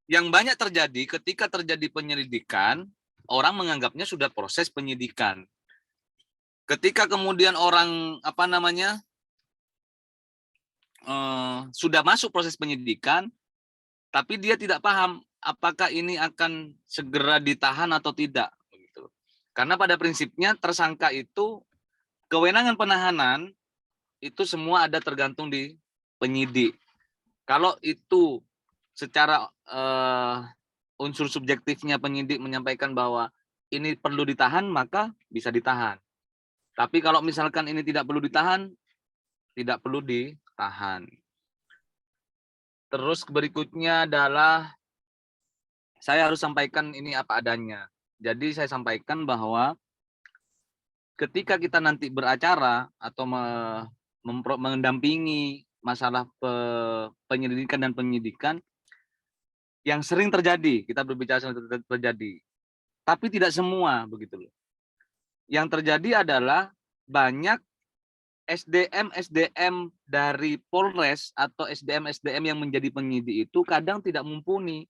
Yang banyak terjadi ketika terjadi penyelidikan, orang menganggapnya sudah proses penyidikan. Ketika kemudian orang sudah masuk proses penyidikan, tapi dia tidak paham apakah ini akan segera ditahan atau tidak. Karena pada prinsipnya tersangka itu kewenangan penahanan itu semua ada tergantung di penyidik. Kalau itu secara unsur subjektifnya penyidik menyampaikan bahwa ini perlu ditahan, maka bisa ditahan. Tapi kalau misalkan ini tidak perlu ditahan, tidak perlu ditahan. Terus berikutnya adalah saya harus sampaikan ini apa adanya. Jadi saya sampaikan bahwa ketika kita nanti beracara atau mendampingi masalah penyelidikan dan penyidikan, yang sering terjadi, kita berbicara terjadi, tapi tidak semua begitu loh. Yang terjadi adalah banyak SDM dari Polres atau SDM yang menjadi penyidik itu kadang tidak mumpuni.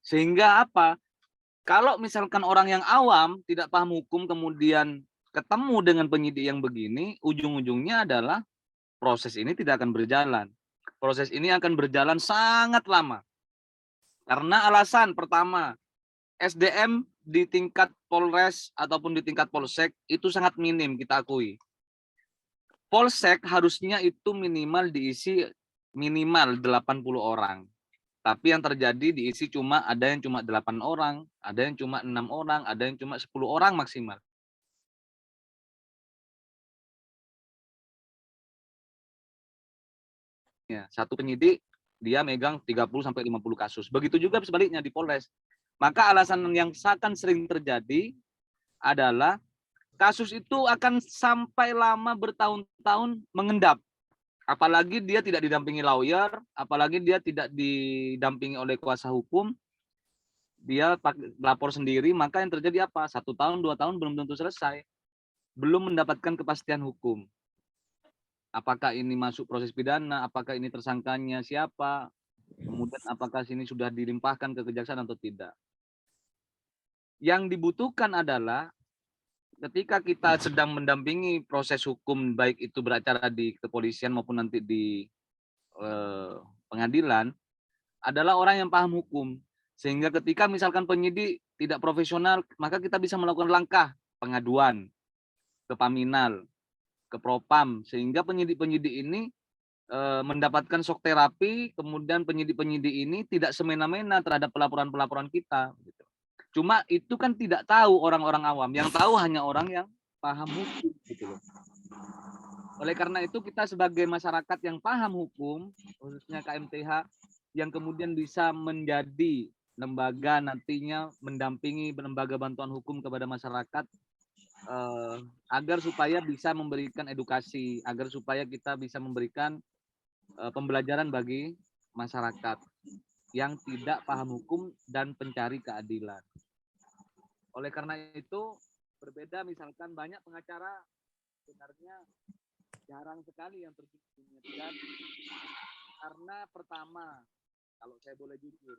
Sehingga apa? Kalau misalkan orang yang awam tidak paham hukum kemudian ketemu dengan penyidik yang begini, ujung-ujungnya adalah proses ini tidak akan berjalan. Proses ini akan berjalan sangat lama. Karena alasan pertama, SDM di tingkat Polres ataupun di tingkat Polsek itu sangat minim kita akui. Polsek harusnya itu minimal diisi minimal 80 orang. Tapi yang terjadi diisi ada yang cuma 8 orang, ada yang cuma 6 orang, ada yang cuma 10 orang maksimal. Ya, satu penyidik dia megang 30 sampai 50 kasus. Begitu juga sebaliknya di Polres. Maka alasan yang akan sering terjadi adalah kasus itu akan sampai lama bertahun-tahun mengendap. Apalagi dia tidak didampingi lawyer, apalagi dia tidak didampingi oleh kuasa hukum, dia lapor sendiri, maka yang terjadi apa? 1 tahun, 2 tahun belum tentu selesai. Belum mendapatkan kepastian hukum. Apakah ini masuk proses pidana, apakah ini tersangkanya siapa, kemudian apakah ini sudah dilimpahkan ke kejaksaan atau tidak. Yang dibutuhkan adalah ketika kita sedang mendampingi proses hukum, baik itu beracara di kepolisian maupun nanti di pengadilan, adalah orang yang paham hukum. Sehingga ketika misalkan penyidik tidak profesional, maka kita bisa melakukan langkah pengaduan ke Paminal, ke Propam, sehingga penyidik-penyidik ini mendapatkan shock terapi, kemudian penyidik-penyidik ini tidak semena-mena terhadap pelaporan-pelaporan kita. Cuma itu kan tidak tahu orang-orang awam, yang tahu hanya orang yang paham hukum. Gitu loh. Oleh karena itu kita sebagai masyarakat yang paham hukum, khususnya KMTH, yang kemudian bisa menjadi lembaga nantinya mendampingi lembaga bantuan hukum kepada masyarakat, agar supaya bisa memberikan edukasi, agar supaya kita bisa memberikan pembelajaran bagi masyarakat yang tidak paham hukum dan pencari keadilan. Oleh karena itu, berbeda misalkan banyak pengacara sebenarnya jarang sekali yang terjun di dunia pidana. Karena pertama, kalau saya boleh jujur.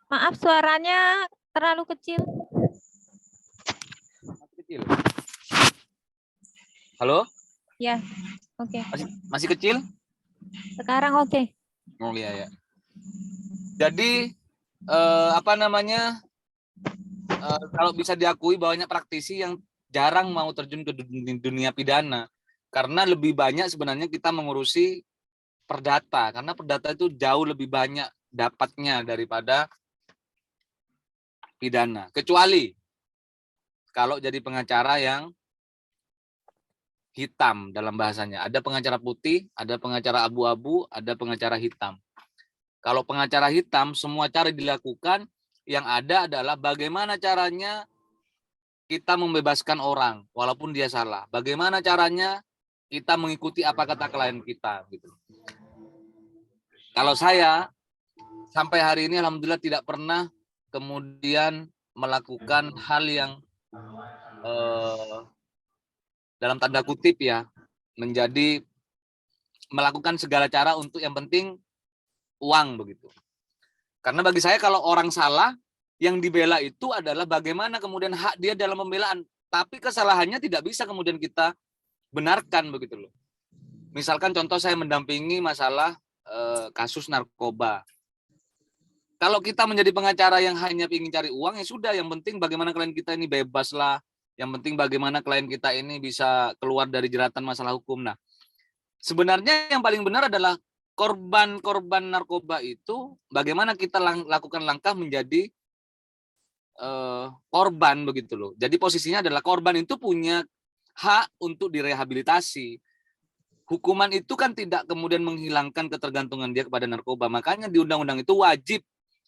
Maaf, suaranya terlalu kecil. Masih kecil. Halo? Ya, oke. Masih kecil? Sekarang oke. Oh iya ya. Jadi kalau bisa diakui banyak praktisi yang jarang mau terjun ke dunia pidana karena lebih banyak sebenarnya kita mengurusi perdata, karena perdata itu jauh lebih banyak dapatnya daripada pidana, kecuali kalau jadi pengacara yang hitam dalam bahasanya. Ada pengacara putih, ada pengacara abu-abu, ada pengacara hitam. Kalau pengacara hitam, semua cara dilakukan, yang ada adalah bagaimana caranya kita membebaskan orang, walaupun dia salah. Bagaimana caranya kita mengikuti apa kata klien kita. Gitu. Kalau saya, sampai hari ini alhamdulillah tidak pernah kemudian melakukan hal yang dalam tanda kutip ya, menjadi melakukan segala cara untuk yang penting uang begitu. Karena bagi saya kalau orang salah, yang dibela itu adalah bagaimana kemudian hak dia dalam pembelaan. Tapi kesalahannya tidak bisa kemudian kita benarkan begitu loh. Misalkan contoh saya mendampingi masalah kasus narkoba. Kalau kita menjadi pengacara yang hanya ingin cari uang, ya sudah. Yang penting bagaimana klien kita ini bebas lah. Yang penting bagaimana klien kita ini bisa keluar dari jeratan masalah hukum. Nah, sebenarnya yang paling benar adalah korban-korban narkoba itu bagaimana kita lakukan langkah menjadi korban begitu loh. Jadi posisinya adalah korban itu punya hak untuk direhabilitasi. Hukuman itu kan tidak kemudian menghilangkan ketergantungan dia kepada narkoba. Makanya di undang-undang itu wajib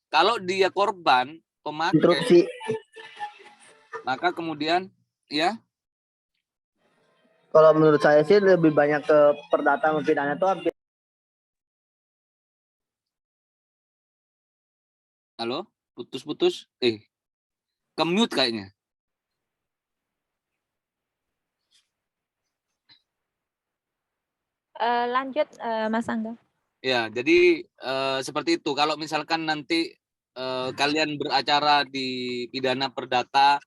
kalau dia korban pemakai, Interupsi. maka kemudian ya. Kalau menurut saya sih lebih banyak ke perdata pidana itu hampir. Halo, putus-putus. Ke-mute kayaknya. Lanjut Mas Angga. Ya, jadi seperti itu. Kalau misalkan nanti kalian beracara di pidana perdata,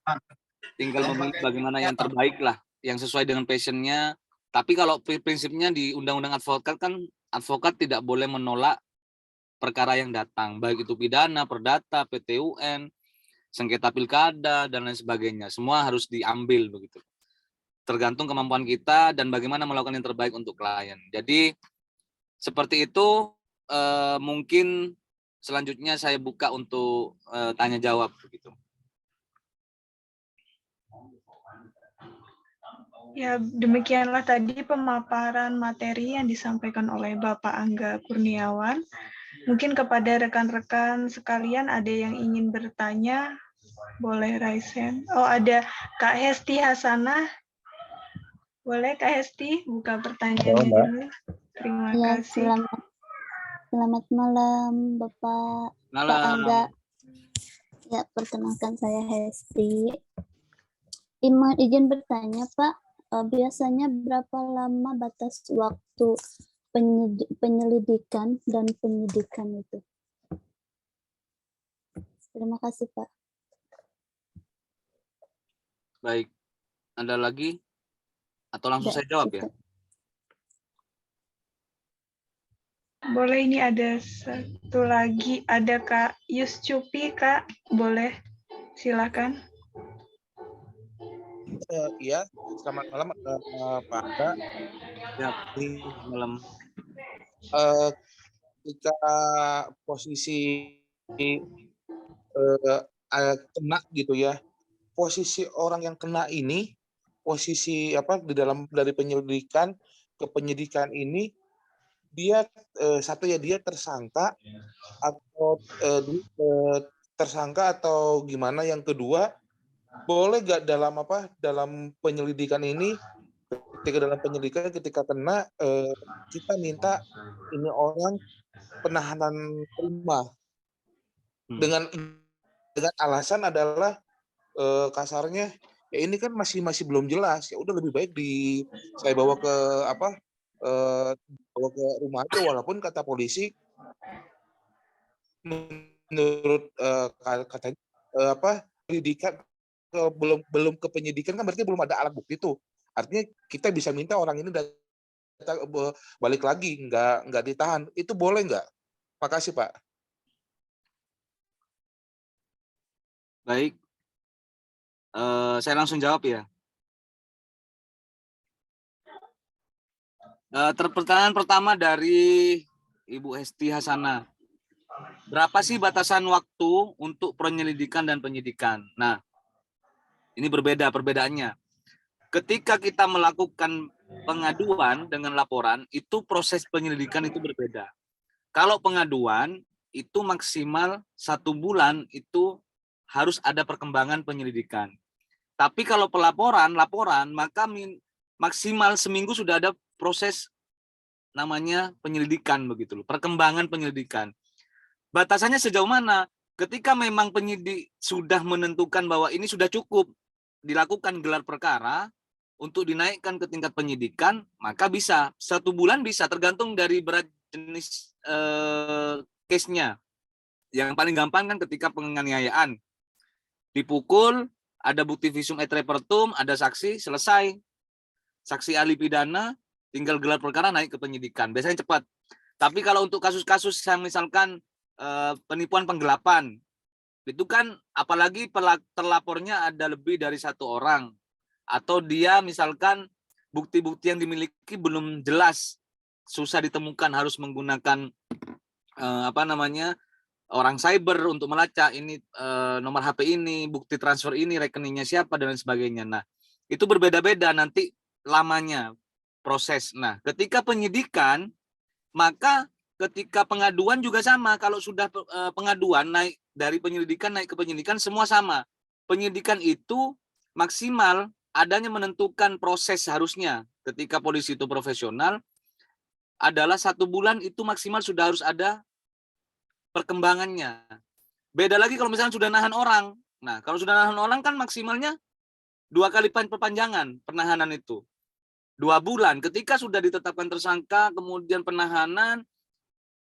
tinggal memilih bagaimana yang terbaik lah, yang sesuai dengan passionnya. Tapi kalau prinsipnya di Undang-Undang Advokat kan, advokat tidak boleh menolak perkara yang datang, baik itu pidana, perdata, PT-UN, sengketa pilkada, dan lain sebagainya. Semua harus diambil begitu. Tergantung kemampuan kita dan bagaimana melakukan yang terbaik untuk klien. Jadi seperti itu. Mungkin selanjutnya saya buka untuk tanya jawab begitu. Ya, demikianlah tadi pemaparan materi yang disampaikan oleh Bapak Angga Kurniawan. Mungkin kepada rekan-rekan sekalian ada yang ingin bertanya, boleh raise hand. Oh, ada Kak Hesti Hasanah. Boleh Kak Hesti buka pertanyaannya dulu. Terima Ya, kasih. selamat malam Bapak Pak Angga. Ya, perkenalkan saya Hesti. Izin bertanya Pak, biasanya berapa lama batas waktu penyelidikan dan penyidikan itu? Terima kasih Pak. Baik, ada lagi? Atau langsung saya jawab ya? Boleh, ini ada satu lagi, ada Kak Yuscupi, Kak. Boleh, silakan. Iya, selamat malam Pak Angga. Ya, malam. Jika posisi kena gitu ya, posisi orang yang kena ini, posisi di dalam dari penyelidikan ke penyidikan ini, dia satu ya dia tersangka atau tersangka atau gimana, yang kedua boleh nggak dalam penyelidikan ini, ketika kena kita minta ini orang penahanan rumah dengan alasan adalah kasarnya ya ini kan masih belum jelas, ya udah lebih baik saya bawa ke bawa ke rumah aja, walaupun kata polisi menurut katanya penyidikan belum ke penyidikan kan berarti belum ada alat bukti tuh. Artinya kita bisa minta orang ini balik lagi, nggak ditahan. Itu boleh nggak? Makasih Pak. Baik, saya langsung jawab ya. Pertanyaan pertama dari Ibu Hesti Hasanah. Berapa sih batasan waktu untuk penyelidikan dan penyidikan? Nah, ini berbeda perbedaannya. Ketika kita melakukan pengaduan dengan laporan, itu proses penyelidikan itu berbeda. Kalau pengaduan itu maksimal 1 bulan itu harus ada perkembangan penyelidikan. Tapi kalau laporan maka maksimal seminggu sudah ada proses namanya penyelidikan begitu loh, perkembangan penyelidikan. Batasannya sejauh mana? Ketika memang penyidik sudah menentukan bahwa ini sudah cukup dilakukan gelar perkara untuk dinaikkan ke tingkat penyidikan, maka bisa 1 bulan, bisa tergantung dari berat jenis case-nya. Yang paling gampang kan ketika penganiayaan. Dipukul, ada bukti visum et repertum, ada saksi, selesai. Saksi ahli pidana, tinggal gelar perkara naik ke penyidikan. Biasanya cepat. Tapi kalau untuk kasus-kasus yang misalkan penipuan penggelapan, itu kan apalagi terlapornya ada lebih dari 1 orang. Atau dia misalkan bukti-bukti yang dimiliki belum jelas, susah ditemukan, harus menggunakan orang cyber untuk melacak ini nomor HP ini, bukti transfer ini, rekeningnya siapa dan lain sebagainya. Nah, itu berbeda-beda nanti lamanya proses. Nah, ketika penyidikan, maka ketika pengaduan juga sama. Kalau sudah pengaduan naik dari penyelidikan naik ke penyidikan, semua sama. Penyidikan itu maksimal adanya menentukan proses harusnya. Ketika polisi itu profesional, adalah 1 bulan itu maksimal sudah harus ada perkembangannya. Beda lagi kalau misalnya sudah nahan orang. Nah, kalau sudah nahan orang kan maksimalnya 2 kali perpanjangan penahanan itu. 2 bulan. Ketika sudah ditetapkan tersangka, kemudian penahanan,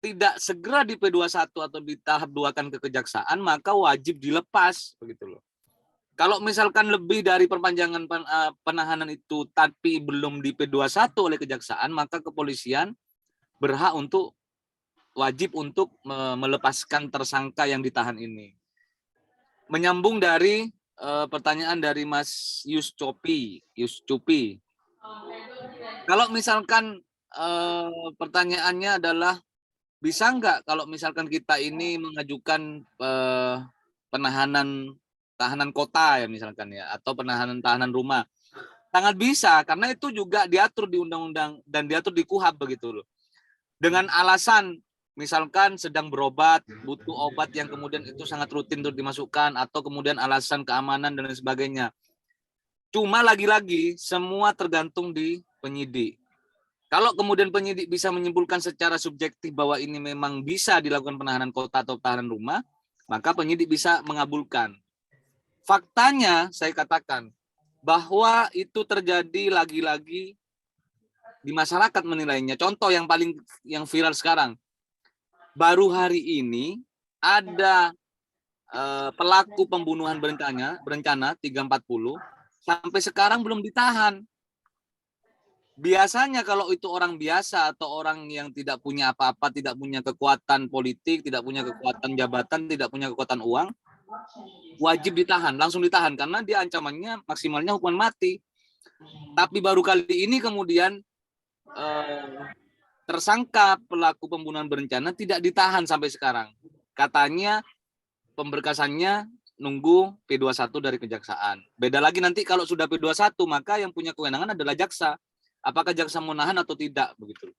tidak segera di P21 atau di tahap 2 kan ke kejaksaan, maka wajib dilepas. Begitu loh. Kalau misalkan lebih dari perpanjangan penahanan itu tapi belum di P21 oleh kejaksaan, maka kepolisian berhak untuk wajib untuk melepaskan tersangka yang ditahan ini. Menyambung dari pertanyaan dari Mas Yuscupi. Kalau misalkan pertanyaannya adalah bisa nggak kalau misalkan kita ini mengajukan tahanan kota ya misalkan ya, atau tahanan rumah, sangat bisa karena itu juga diatur di undang-undang dan diatur di KUHAP begitu loh. Dengan alasan misalkan sedang berobat, butuh obat yang kemudian itu sangat rutin untuk dimasukkan, atau kemudian alasan keamanan dan lain sebagainya. Cuma lagi-lagi semua tergantung di penyidik. Kalau kemudian penyidik bisa menyimpulkan secara subjektif bahwa ini memang bisa dilakukan penahanan kota atau tahanan rumah, maka penyidik bisa mengabulkan. Faktanya saya katakan bahwa itu terjadi lagi-lagi di masyarakat menilainya. Contoh yang viral sekarang. Baru hari ini ada pelaku pembunuhan berencana 340 sampai sekarang belum ditahan. Biasanya kalau itu orang biasa atau orang yang tidak punya apa-apa, tidak punya kekuatan politik, tidak punya kekuatan jabatan, tidak punya kekuatan uang, wajib ditahan, langsung ditahan karena dia ancamannya maksimalnya hukuman mati. Tapi baru kali ini kemudian tersangka pelaku pembunuhan berencana tidak ditahan sampai sekarang. Katanya pemberkasannya nunggu P21 dari kejaksaan. Beda lagi nanti kalau sudah P21 maka yang punya kewenangan adalah jaksa. Apakah jaksa mau nahan atau tidak begitu.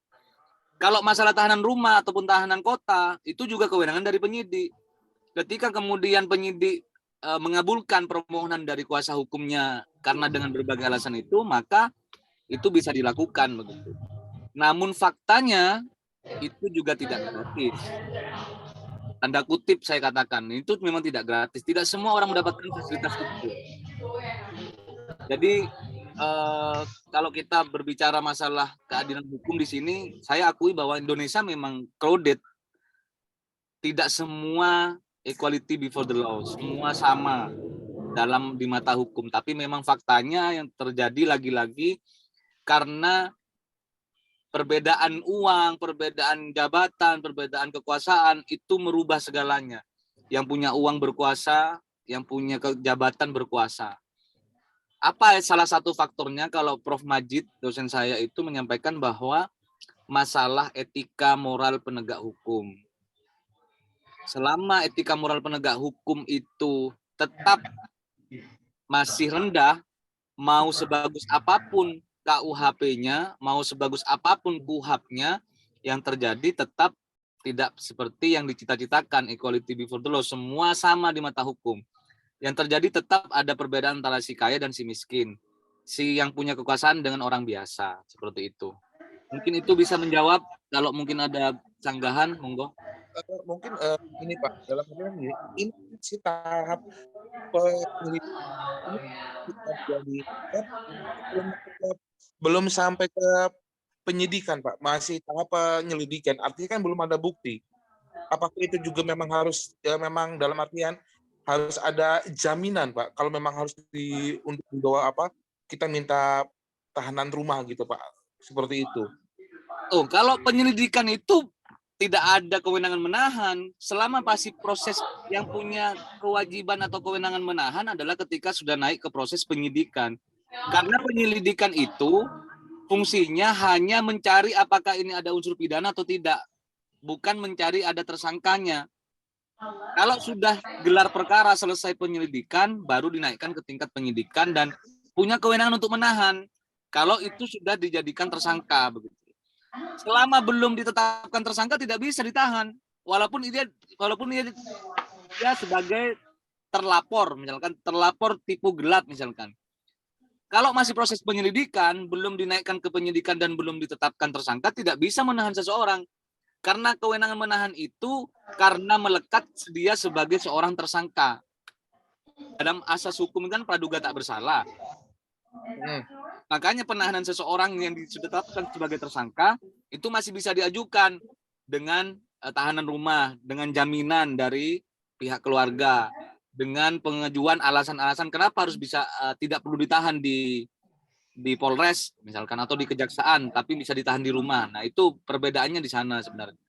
Kalau masalah tahanan rumah ataupun tahanan kota itu juga kewenangan dari penyidik. Ketika kemudian penyidik mengabulkan permohonan dari kuasa hukumnya karena dengan berbagai alasan itu, maka itu bisa dilakukan begitu. Namun faktanya itu juga tidak gratis. Tanda kutip saya katakan, itu memang tidak gratis. Tidak semua orang mendapatkan fasilitas itu. Jadi kalau kita berbicara masalah keadilan hukum di sini, saya akui bahwa Indonesia memang crowded. Tidak semua equality before the law, semua sama di mata hukum. Tapi memang faktanya yang terjadi lagi-lagi karena perbedaan uang, perbedaan jabatan, perbedaan kekuasaan itu merubah segalanya. Yang punya uang berkuasa, yang punya jabatan berkuasa. Apa salah satu faktornya kalau Prof. Majid, dosen saya itu menyampaikan bahwa masalah etika moral penegak hukum. Selama etika moral penegak hukum itu tetap masih rendah, mau sebagus apapun KUHP-nya, mau sebagus apapun KUHAP-nya, yang terjadi tetap tidak seperti yang dicita-citakan, equality before the law, semua sama di mata hukum. Yang terjadi tetap ada perbedaan antara si kaya dan si miskin, si yang punya kekuasaan dengan orang biasa, seperti itu. Mungkin itu bisa menjawab, kalau mungkin ada sanggahan, monggo. Mungkin ini Pak, dalam artian ini si tahap penyelidikan belum sampai ke penyidikan Pak, masih tahap penyelidikan, artinya kan belum ada bukti. apakah itu juga memang harus memang dalam artian harus ada jaminan, Pak? Kalau memang harus untuk dibawa kita minta tahanan rumah gitu, Pak. Seperti itu. Oh, kalau penyelidikan itu tidak ada kewenangan menahan, selama masih proses yang punya kewajiban atau kewenangan menahan adalah ketika sudah naik ke proses penyidikan. Karena penyelidikan itu fungsinya hanya mencari apakah ini ada unsur pidana atau tidak, bukan mencari ada tersangkanya. Kalau sudah gelar perkara selesai penyelidikan, baru dinaikkan ke tingkat penyidikan dan punya kewenangan untuk menahan. Kalau itu sudah dijadikan tersangka, begitu. Selama belum ditetapkan tersangka tidak bisa ditahan, walaupun dia sebagai terlapor, misalkan terlapor tipu gelap misalkan. Kalau masih proses penyelidikan, belum dinaikkan ke penyidikan dan belum ditetapkan tersangka, tidak bisa menahan seseorang. Karena kewenangan menahan itu karena melekat dia sebagai seorang tersangka. Dalam asas hukum kan praduga tak bersalah. Makanya penahanan seseorang yang sudah ditetapkan sebagai tersangka itu masih bisa diajukan dengan tahanan rumah, dengan jaminan dari pihak keluarga, dengan pengajuan alasan-alasan kenapa harus bisa tidak perlu ditahan di Polres misalkan atau di kejaksaan, tapi bisa ditahan di rumah. Nah, itu perbedaannya di sana sebenarnya.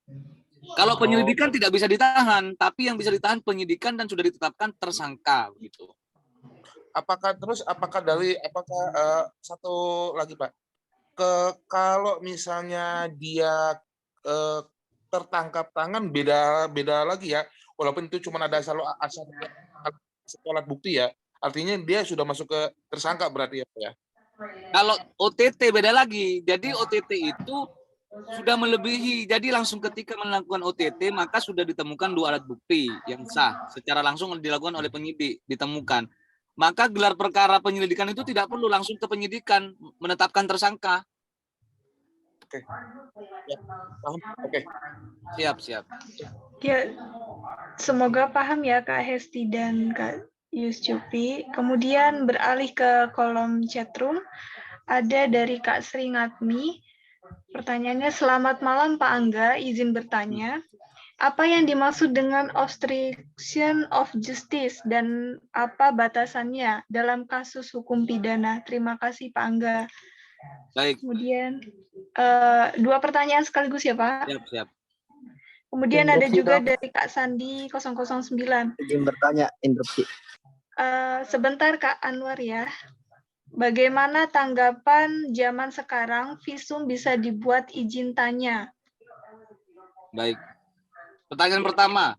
Kalau penyelidikan tidak bisa ditahan, tapi yang bisa ditahan penyidikan dan sudah ditetapkan tersangka gitu. Apakah satu lagi, Pak, kalau misalnya dia tertangkap tangan beda lagi ya, walaupun itu cuma ada asal alat bukti ya, artinya dia sudah masuk ke tersangka berarti ya, Pak ya. Kalau OTT beda lagi, jadi OTT itu sudah melebihi, jadi langsung ketika melakukan OTT maka sudah ditemukan 2 alat bukti yang sah, secara langsung dilakukan oleh penyidik, ditemukan. Maka gelar perkara penyelidikan itu tidak perlu langsung ke penyidikan, menetapkan tersangka. Oke. Ya, paham. Oke. Siap. Ya, semoga paham ya Kak Hesti dan Kak Yuscupi. Kemudian beralih ke kolom chatroom, ada dari Kak Sri Ngatmi. Pertanyaannya, selamat malam Pak Angga, izin bertanya. Apa yang dimaksud dengan obstruction of justice dan apa batasannya dalam kasus hukum pidana? Terima kasih Pak Angga. Baik. Kemudian 2 pertanyaan sekaligus ya Pak. Siap. Kemudian ada juga dari Kak Sandi 009. Izin bertanya, interupsi. Sebentar Kak Anwar ya. Bagaimana tanggapan zaman sekarang visum bisa dibuat izin tanya? Baik. Pertanyaan pertama,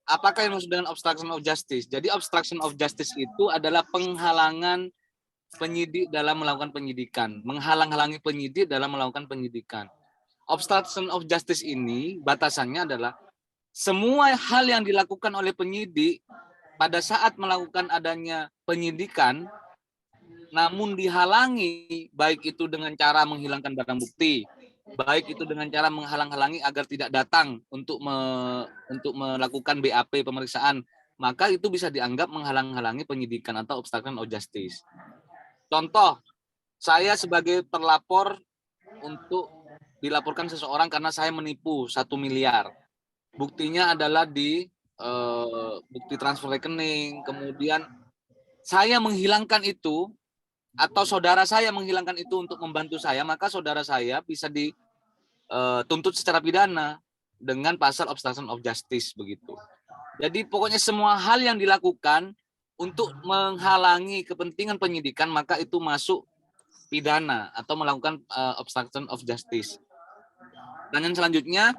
apakah yang dimaksud dengan obstruction of justice? Jadi obstruction of justice itu adalah penghalangan penyidik dalam melakukan penyidikan, menghalang-halangi penyidik dalam melakukan penyidikan. Obstruction of justice ini batasannya adalah semua hal yang dilakukan oleh penyidik pada saat melakukan adanya penyidikan namun dihalangi, baik itu dengan cara menghilangkan barang bukti, baik itu dengan cara menghalang-halangi agar tidak datang untuk melakukan BAP pemeriksaan, maka itu bisa dianggap menghalang-halangi penyidikan atau obstruction of justice. Contoh, saya sebagai terlapor untuk dilaporkan seseorang karena saya menipu 1 miliar. Buktinya adalah di bukti transfer rekening, kemudian saya menghilangkan itu atau saudara saya menghilangkan itu untuk membantu saya, maka saudara saya bisa dituntut secara pidana dengan pasal obstruction of justice begitu. Jadi pokoknya semua hal yang dilakukan untuk menghalangi kepentingan penyidikan maka itu masuk pidana atau melakukan obstruction of justice. Pertanyaan selanjutnya,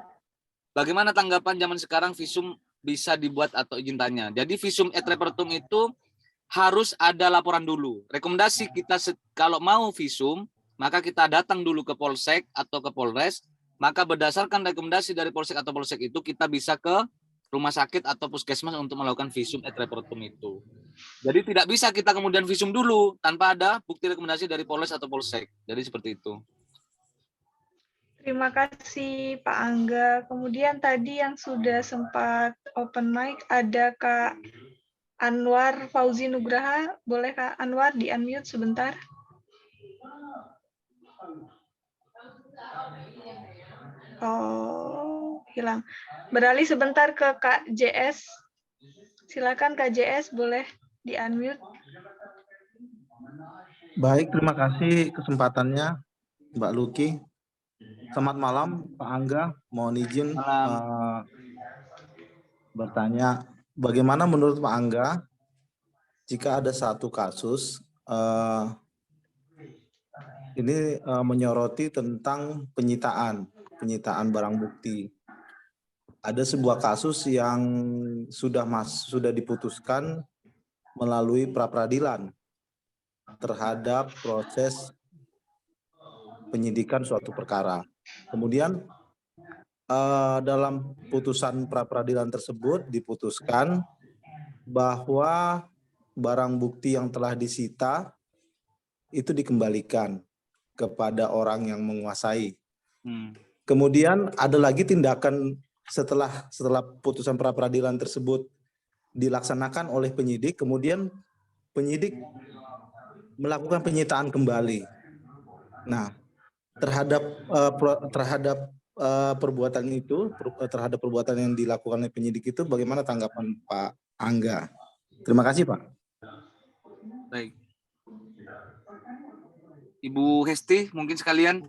bagaimana tanggapan zaman sekarang visum bisa dibuat atau izin tanya? Jadi visum et repertum itu harus ada laporan dulu. Rekomendasi kita kalau mau visum, maka kita datang dulu ke Polsek atau ke Polres, maka berdasarkan rekomendasi dari Polsek atau Polsek itu kita bisa ke rumah sakit atau puskesmas untuk melakukan visum et repertum itu. Jadi tidak bisa kita kemudian visum dulu tanpa ada bukti rekomendasi dari Polres atau Polsek. Jadi seperti itu. Terima kasih Pak Angga. Kemudian tadi yang sudah sempat open mic ada Kak Anwar Fauzi Nugraha. Boleh Kak Anwar di-unmute sebentar? Oh, hilang. Beralih sebentar ke Kak JS. Silakan Kak JS, boleh di-unmute. Baik, terima kasih kesempatannya Mbak Luki. Selamat malam Pak Angga, mohon izin bertanya, bagaimana menurut Pak Angga jika ada satu kasus ini menyoroti tentang penyitaan barang bukti. Ada sebuah kasus yang sudah diputuskan melalui pra-peradilan terhadap proses penyidikan suatu perkara. Kemudian dalam putusan pra-peradilan tersebut diputuskan bahwa barang bukti yang telah disita itu dikembalikan kepada orang yang menguasai. Kemudian ada lagi tindakan setelah putusan pra-peradilan tersebut dilaksanakan oleh penyidik, kemudian penyidik melakukan penyitaan kembali. Nah, terhadap perbuatan itu, terhadap perbuatan yang dilakukan oleh penyidik itu, bagaimana tanggapan Pak Angga? Terima kasih, Pak. Baik. Ibu Hesti, mungkin sekalian.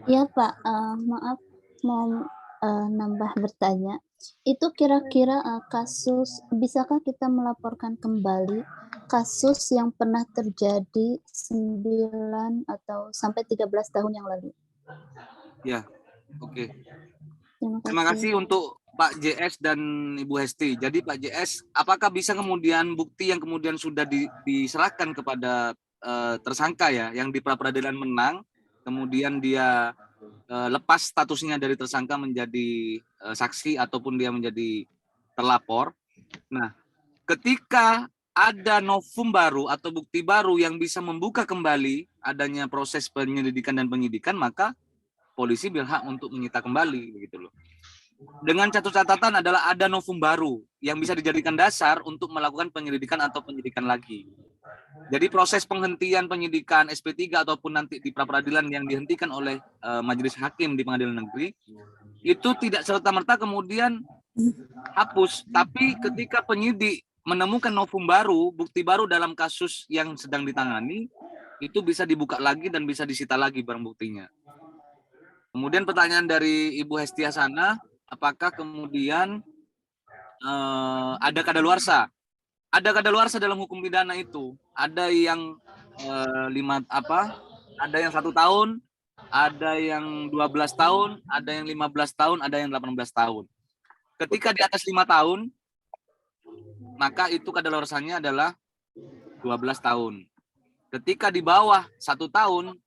Ya Pak, maaf mau nambah bertanya. Itu kira-kira kasus, bisakah kita melaporkan kembali kasus yang pernah terjadi 9 atau sampai 13 tahun yang lalu? Ya, oke. Terima Terima kasih untuk Pak JS dan Ibu Hesti. Jadi Pak JS, apakah bisa kemudian bukti yang kemudian sudah diserahkan kepada tersangka ya, yang di pra-peradilan menang, kemudian dia lepas statusnya dari tersangka menjadi saksi ataupun dia menjadi terlapor. Nah, ketika ada novum baru atau bukti baru yang bisa membuka kembali adanya proses penyelidikan dan penyidikan, maka polisi berhak untuk menyita kembali, begitu loh. Dengan catatan adalah ada novum baru yang bisa dijadikan dasar untuk melakukan penyelidikan atau penyidikan lagi. Jadi proses penghentian penyidikan SP3 ataupun nanti di pra-peradilan yang dihentikan oleh majelis hakim di pengadilan negeri itu tidak serta-merta kemudian hapus, tapi ketika penyidik menemukan novum baru, bukti baru dalam kasus yang sedang ditangani, itu bisa dibuka lagi dan bisa disita lagi barang buktinya. Kemudian pertanyaan dari Ibu Hesti Hasanah, apakah kemudian ada kadaluarsa? Ada kadaluarsa dalam hukum pidana itu. Ada yang 1 tahun, ada yang 12 tahun, ada yang 15 tahun, ada yang 18 tahun. Ketika di atas 5 tahun, maka itu kadaluarsanya adalah 12 tahun. Ketika di bawah 1 tahun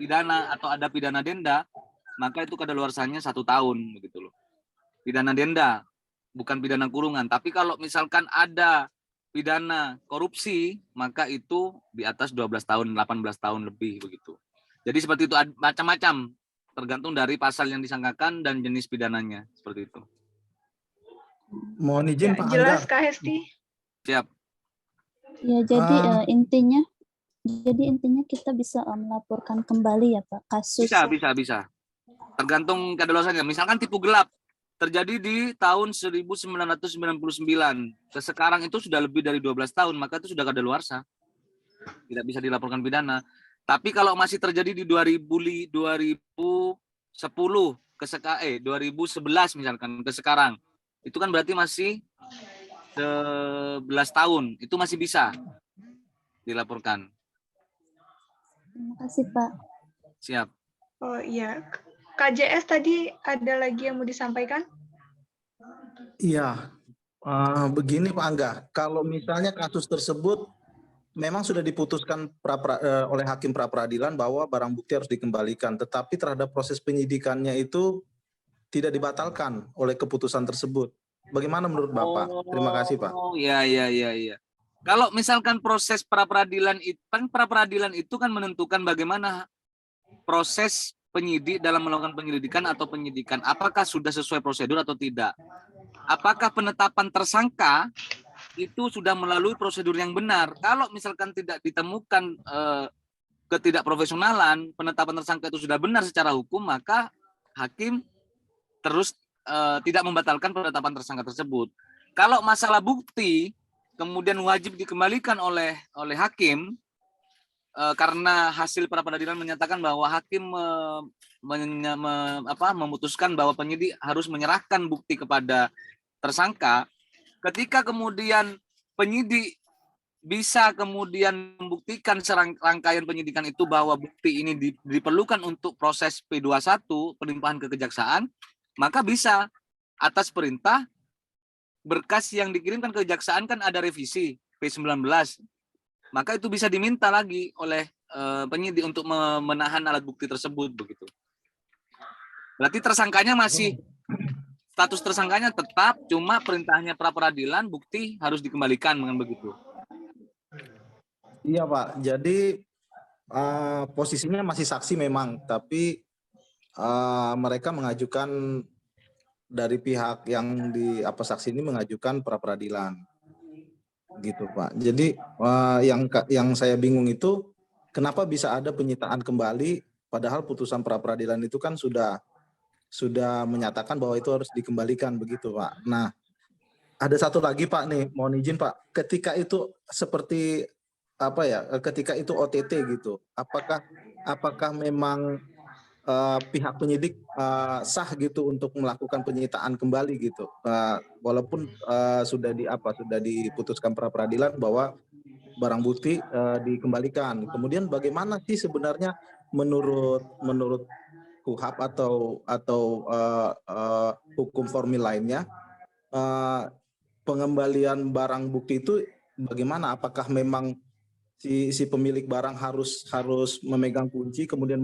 pidana atau ada pidana denda, maka itu kadaluarsanya 1 tahun, begitu loh. Pidana denda, bukan pidana kurungan. Tapi kalau misalkan ada pidana korupsi, maka itu di atas 12 tahun, 18 tahun lebih, begitu. Jadi seperti itu, macam-macam, tergantung dari pasal yang disangkakan dan jenis pidananya, seperti itu. Mohon izin Ya, Pak jelas Angga. Kak Hesti. Siap. Ya, jadi intinya kita bisa melaporkan kembali ya Pak kasus. Bisa. Tergantung kadaluarsanya. Misalkan tipu gelap terjadi di tahun 1999. Sekarang itu sudah lebih dari 12 tahun, maka itu sudah kadaluarsa. Tidak bisa dilaporkan pidana. Tapi kalau masih terjadi di 2010 2011 misalkan ke sekarang, itu kan berarti masih 11 tahun. Itu masih bisa dilaporkan. Terima kasih Pak. Siap. Oh iya, KJS tadi ada lagi yang mau disampaikan? Iya, begini Pak Angga, kalau misalnya kasus tersebut memang sudah diputuskan oleh hakim pra-peradilan bahwa barang bukti harus dikembalikan, tetapi terhadap proses penyidikannya itu tidak dibatalkan oleh keputusan tersebut. Bagaimana menurut Bapak? Terima kasih Pak. Oh iya. Kalau misalkan proses pra-peradilan itu kan menentukan bagaimana proses penyidik dalam melakukan penyelidikan atau penyidikan, apakah sudah sesuai prosedur atau tidak. Apakah penetapan tersangka itu sudah melalui prosedur yang benar. Kalau misalkan tidak ditemukan ketidakprofesionalan, penetapan tersangka itu sudah benar secara hukum, maka hakim terus tidak membatalkan penetapan tersangka tersebut. Kalau masalah bukti kemudian wajib dikembalikan oleh hakim karena hasil pra peradilan menyatakan bahwa hakim memutuskan bahwa penyidik harus menyerahkan bukti kepada tersangka. Ketika kemudian penyidik bisa kemudian membuktikan serangkaian penyidikan itu bahwa bukti ini diperlukan untuk proses P21 pelimpahan ke kejaksaan, maka bisa atas perintah berkas yang dikirimkan ke kejaksaan kan ada revisi P19, maka itu bisa diminta lagi oleh penyidik untuk menahan alat bukti tersebut begitu. Berarti tersangkanya masih status tersangkanya tetap, cuma perintahnya pra peradilan bukti harus dikembalikan dengan begitu. Iya Pak, jadi posisinya masih saksi memang, tapi mereka mengajukan dari pihak yang saksi ini mengajukan pra peradilan, gitu Pak. Jadi yang saya bingung itu kenapa bisa ada penyitaan kembali, padahal putusan pra peradilan itu kan sudah menyatakan bahwa itu harus dikembalikan begitu Pak. Nah, ada satu lagi Pak nih, mohon izin Pak, ketika itu seperti ketika itu OTT gitu, apakah memang pihak penyidik sah gitu untuk melakukan penyitaan kembali gitu, walaupun sudah diputuskan pra peradilan bahwa barang bukti dikembalikan. Kemudian bagaimana sih sebenarnya menurut KUHAP atau hukum formil lainnya, pengembalian barang bukti itu bagaimana? Apakah memang si pemilik barang harus memegang kunci kemudian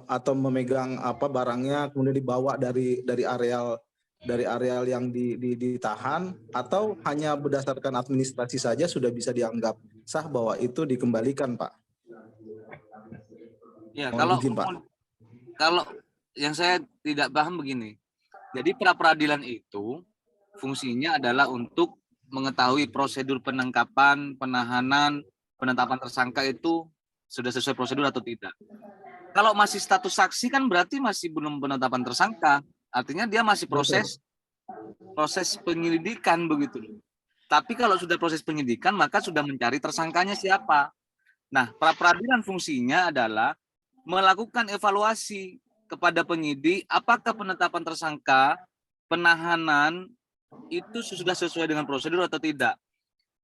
atau memegang barangnya kemudian dibawa dari areal yang ditahan, atau hanya berdasarkan administrasi saja sudah bisa dianggap sah bahwa itu dikembalikan Pak? Ya, Mohon izin, Pak. Kalau yang saya tidak paham begini. Jadi pra peradilan itu fungsinya adalah untuk mengetahui prosedur penangkapan, penahanan, penetapan tersangka itu sudah sesuai prosedur atau tidak. Kalau masih status saksi kan berarti masih belum penetapan tersangka. Artinya dia masih proses penyelidikan begitu. Tapi kalau sudah proses penyidikan maka sudah mencari tersangkanya siapa. Nah, pra peradilan fungsinya adalah melakukan evaluasi kepada penyidik apakah penetapan tersangka, penahanan itu sudah sesuai dengan prosedur atau tidak.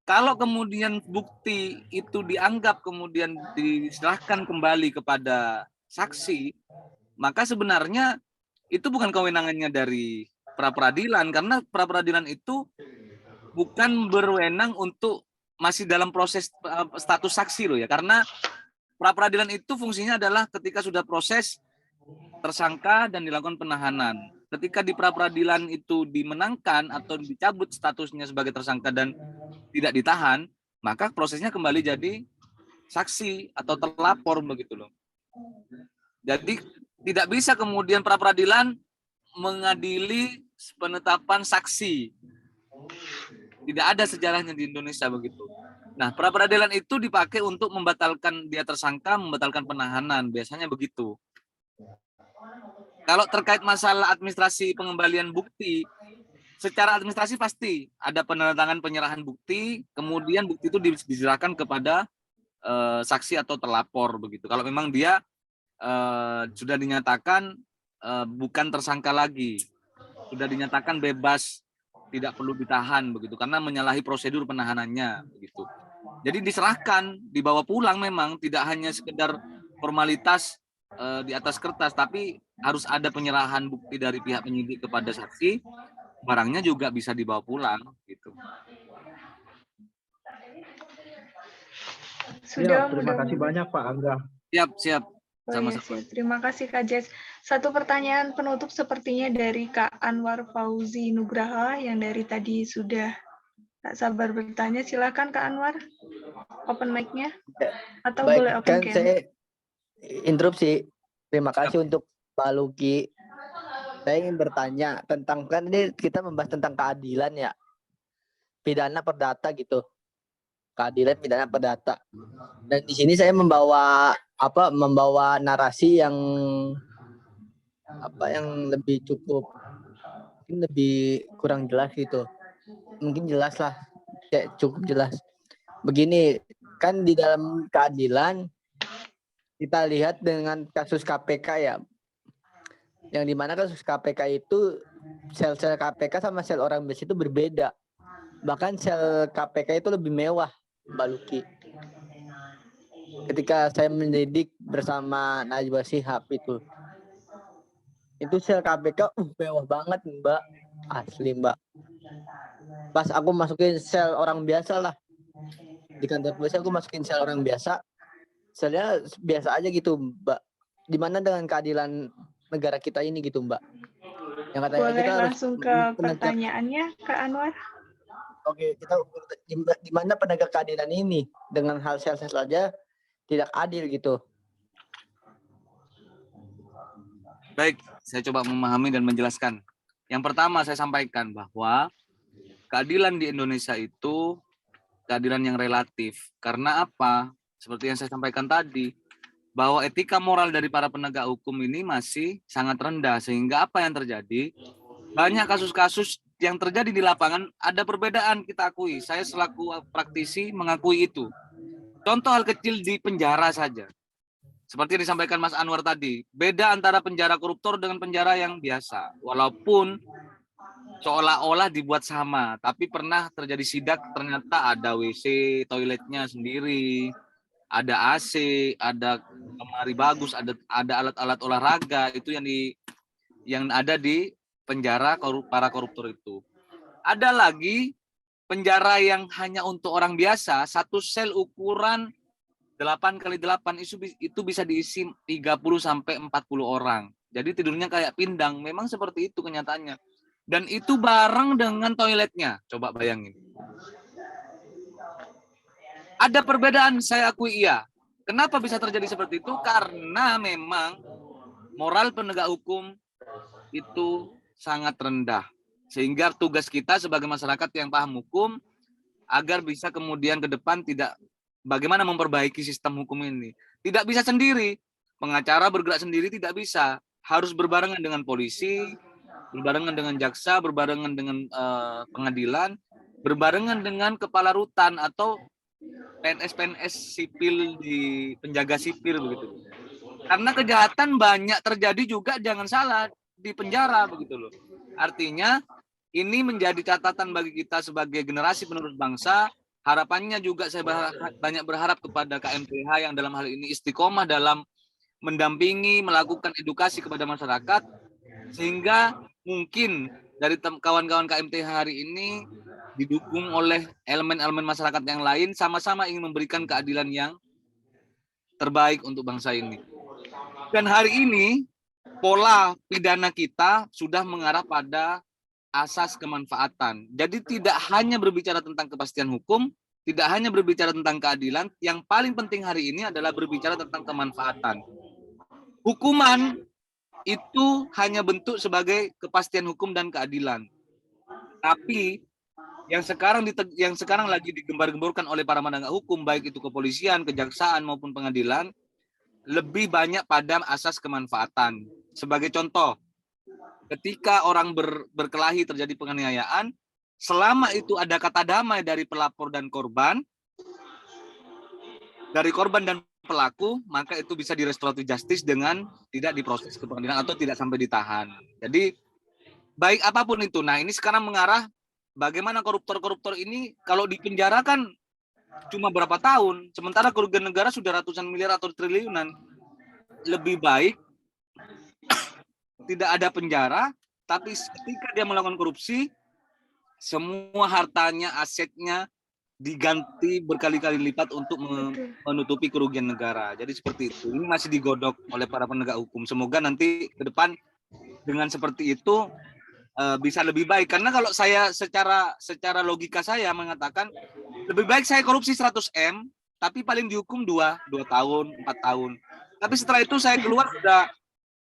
Kalau kemudian bukti itu dianggap kemudian diserahkan kembali kepada saksi, maka sebenarnya itu bukan kewenangannya dari pra peradilan, karena pra peradilan itu bukan berwenang untuk masih dalam proses status saksi loh ya, karena pra peradilan itu fungsinya adalah ketika sudah proses tersangka dan dilakukan penahanan. Ketika di pra peradilan itu dimenangkan atau dicabut statusnya sebagai tersangka dan tidak ditahan, maka prosesnya kembali jadi saksi atau terlapor begitu loh. Jadi tidak bisa kemudian pra peradilan mengadili penetapan saksi. Tidak ada sejarahnya di Indonesia begitu. Nah, pra peradilan itu dipakai untuk membatalkan dia tersangka, membatalkan penahanan, biasanya begitu. Kalau terkait masalah administrasi pengembalian bukti, secara administrasi pasti ada penandatangan penyerahan bukti, kemudian bukti itu diserahkan kepada saksi atau terlapor begitu. Kalau memang dia sudah dinyatakan bukan tersangka lagi, sudah dinyatakan bebas, tidak perlu ditahan begitu, karena menyalahi prosedur penahanannya begitu. Jadi diserahkan, dibawa pulang, memang tidak hanya sekedar formalitas di atas kertas, tapi harus ada penyerahan bukti dari pihak penyidik kepada saksi, barangnya juga bisa dibawa pulang gitu. Sudah, terima kasih banyak Pak Angga. Siap. Sama-sama. Terima kasih Kak Jess. Satu pertanyaan penutup sepertinya dari Kak Anwar Fauzi Nugraha yang dari tadi sudah tak sabar bertanya. Silakan Kak Anwar, open mic-nya atau Baik, boleh open kan cam. saya interupsi. Terima kasih untuk Pak Luki. Saya ingin bertanya tentang, kan ini kita membahas tentang keadilan ya, pidana perdata gitu, keadilan pidana perdata. Dan di sini saya membawa narasi yang apa yang lebih cukup, mungkin lebih kurang jelas gitu. Mungkin jelas lah, kayak cukup jelas. Begini, kan di dalam keadilan kita lihat dengan kasus KPK ya, yang dimana kasus KPK itu sel-sel KPK sama sel orang biasa itu berbeda. Bahkan sel KPK itu lebih mewah, Mbak Luki. Ketika saya mendidik bersama Najwa Shihab itu sel KPK mewah banget Mbak, asli Mbak. Pas aku masukin sel orang biasa lah, di kantor polisi aku masukin sel orang biasa, selnya biasa aja gitu Mbak. Dimana dengan keadilan negara kita ini gitu Mbak, yang katanya Boleh kita harus langsung ke pertanyaannya, Kak Anwar? Oke, kita di mana penegak keadilan ini dengan hal sel saja tidak adil gitu. Baik, saya coba memahami dan menjelaskan. Yang pertama saya sampaikan bahwa keadilan di Indonesia itu keadilan yang relatif. Karena apa? Seperti yang saya sampaikan tadi, bahwa etika moral dari para penegak hukum ini masih sangat rendah. Sehingga apa yang terjadi? Banyak kasus-kasus yang terjadi di lapangan ada perbedaan, kita akui. Saya selaku praktisi mengakui itu. Contoh hal kecil di penjara saja. Seperti yang disampaikan Mas Anwar tadi, beda antara penjara koruptor dengan penjara yang biasa. Walaupun seolah-olah dibuat sama, tapi pernah terjadi sidak ternyata ada WC, toiletnya sendiri, ada AC, ada lemari bagus, ada alat-alat olahraga, itu yang ada di penjara para koruptor itu. Ada lagi penjara yang hanya untuk orang biasa, satu sel ukuran 8x8 itu bisa diisi 30 sampai 40 orang. Jadi tidurnya kayak pindang. Memang seperti itu kenyataannya. Dan itu bareng dengan toiletnya. Coba bayangin. Ada perbedaan, saya akui iya. Kenapa bisa terjadi seperti itu? Karena memang moral penegak hukum itu sangat rendah. Sehingga tugas kita sebagai masyarakat yang paham hukum agar bisa kemudian ke depan tidak bagaimana memperbaiki sistem hukum ini. Tidak bisa sendiri. Pengacara bergerak sendiri tidak bisa. Harus berbarengan dengan polisi, berbarengan dengan jaksa, berbarengan dengan pengadilan, berbarengan dengan kepala rutan atau PNS-PNS sipil di penjaga sipil begitu. Karena kejahatan banyak terjadi juga, jangan salah, di penjara begitu loh. Artinya ini menjadi catatan bagi kita sebagai generasi penerus bangsa. Harapannya juga saya banyak berharap kepada KMTH yang dalam hal ini istiqomah dalam mendampingi, melakukan edukasi kepada masyarakat, sehingga mungkin dari kawan-kawan KMTH hari ini didukung oleh elemen-elemen masyarakat yang lain, sama-sama ingin memberikan keadilan yang terbaik untuk bangsa ini. Dan hari ini pola pidana kita sudah mengarah pada asas kemanfaatan. Jadi tidak hanya berbicara tentang kepastian hukum, tidak hanya berbicara tentang keadilan, yang paling penting hari ini adalah berbicara tentang kemanfaatan. Hukuman itu hanya bentuk sebagai kepastian hukum dan keadilan. Tapi yang sekarang lagi digembar-gemborkan oleh para penegak hukum, baik itu kepolisian, kejaksaan maupun pengadilan, lebih banyak pada asas kemanfaatan. Sebagai contoh, ketika orang berkelahi terjadi penganiayaan, selama itu ada kata damai dari pelapor dan korban, dari korban dan pelaku, maka itu bisa di restoratif justice dengan tidak diproses ke pengadilan atau tidak sampai ditahan. Jadi baik apapun itu. Nah, ini sekarang mengarah bagaimana koruptor-koruptor ini kalau dipenjarakan cuma berapa tahun, sementara kerugian negara sudah ratusan miliar atau triliunan. Lebih baik tidak ada penjara, tapi ketika dia melakukan korupsi, semua hartanya, asetnya diganti berkali-kali lipat untuk menutupi kerugian negara. Jadi seperti itu. Ini masih digodok oleh para penegak hukum. Semoga nanti ke depan dengan seperti itu bisa lebih baik. Karena kalau saya secara logika saya mengatakan lebih baik saya korupsi 100M, tapi paling dihukum 2 tahun, 4 tahun. Tapi setelah itu saya keluar sudah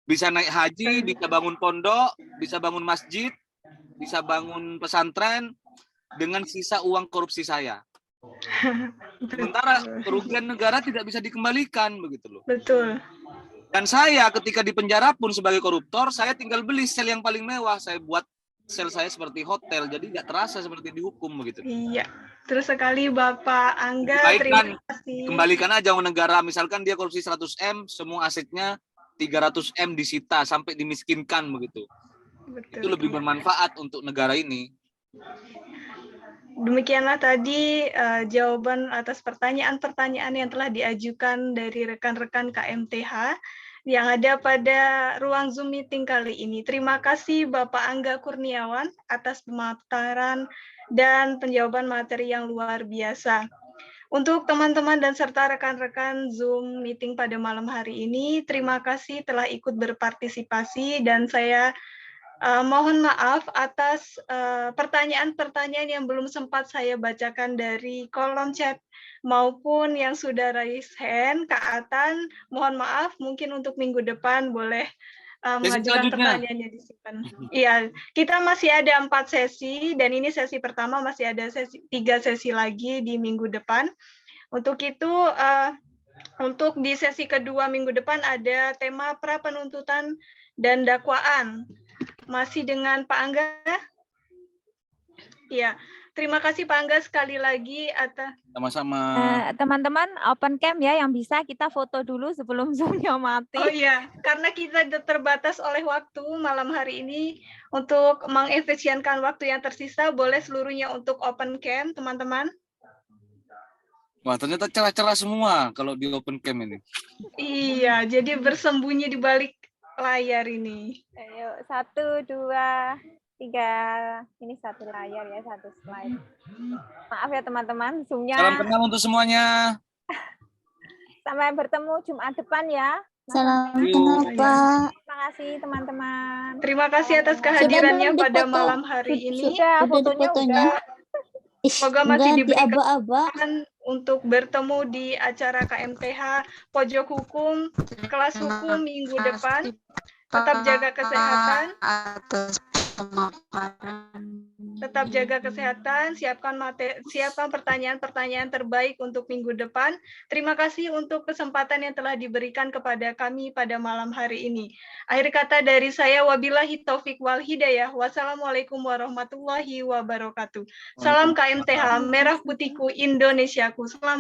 bisa naik haji, bisa bangun pondok, bisa bangun masjid, bisa bangun pesantren dengan sisa uang korupsi saya. Sementara kerugian negara tidak bisa dikembalikan begitu loh. Betul. Dan saya ketika di penjara pun sebagai koruptor, saya tinggal beli sel yang paling mewah. Saya buat sel saya seperti hotel, jadi nggak terasa seperti dihukum begitu. Iya, terus sekali Bapak Angga, Baik, terima kan kasih. kembalikan aja uang negara, misalkan dia korupsi 100 M, semua asetnya 300 M disita sampai dimiskinkan begitu. Betul. Itu lebih bermanfaat untuk negara ini. Demikianlah tadi jawaban atas pertanyaan-pertanyaan yang telah diajukan dari rekan-rekan KMTH yang ada pada ruang Zoom meeting kali ini. Terima kasih Bapak Angga Kurniawan atas pemaparan dan penjawaban materi yang luar biasa. Untuk teman-teman dan serta rekan-rekan Zoom meeting pada malam hari ini, terima kasih telah ikut berpartisipasi dan saya mohon maaf atas pertanyaan-pertanyaan yang belum sempat saya bacakan dari kolom chat maupun yang sudah raise hand. Kak Atan, mohon maaf, mungkin untuk minggu depan boleh mengajukan pertanyaannya disimpan. Iya, kita masih ada 4 sesi dan ini sesi pertama, masih ada 3 sesi lagi di minggu depan. Untuk itu, untuk di sesi kedua minggu depan ada tema pra penuntutan dan dakwaan. Masih dengan Pak Angga? Ya, terima kasih Pak Angga sekali lagi atas. Sama-sama. Teman-teman open cam ya, yang bisa kita foto dulu sebelum Zoom-nya mati. Oh iya, karena kita terbatas oleh waktu malam hari ini, untuk mengefisienkan waktu yang tersisa, boleh seluruhnya untuk open cam, teman-teman. Wah, ternyata cerah-cerah semua kalau di open cam ini. Iya, jadi bersembunyi di balik layar ini. Ayo, 1, 2, 3. Ini 1 layar ya, 1 slide. Maaf ya teman-teman, Zoom-nya. Salam kenal untuk semuanya. Sampai bertemu Jumat depan ya. Salam kenal, Pak. Terima kasih teman-teman. Terima kasih atas kehadirannya belum pada dipoto? malam hari ini. Sudah, Udah fotonya fotonya? udah. Semoga masih Enggak, di diberikan aba-aba. untuk bertemu di acara KMTH Pojok Hukum, kelas hukum minggu depan. Tetap jaga kesehatan. Tetap jaga kesehatan, siapkan pertanyaan-pertanyaan terbaik untuk minggu depan. Terima kasih untuk kesempatan yang telah diberikan kepada kami pada malam hari ini. Akhir kata dari saya, wabillahi taufik wal hidayah. Wassalamualaikum warahmatullahi wabarakatuh. Salam KMTH, Merah Putihku, Indonesiaku. Selamat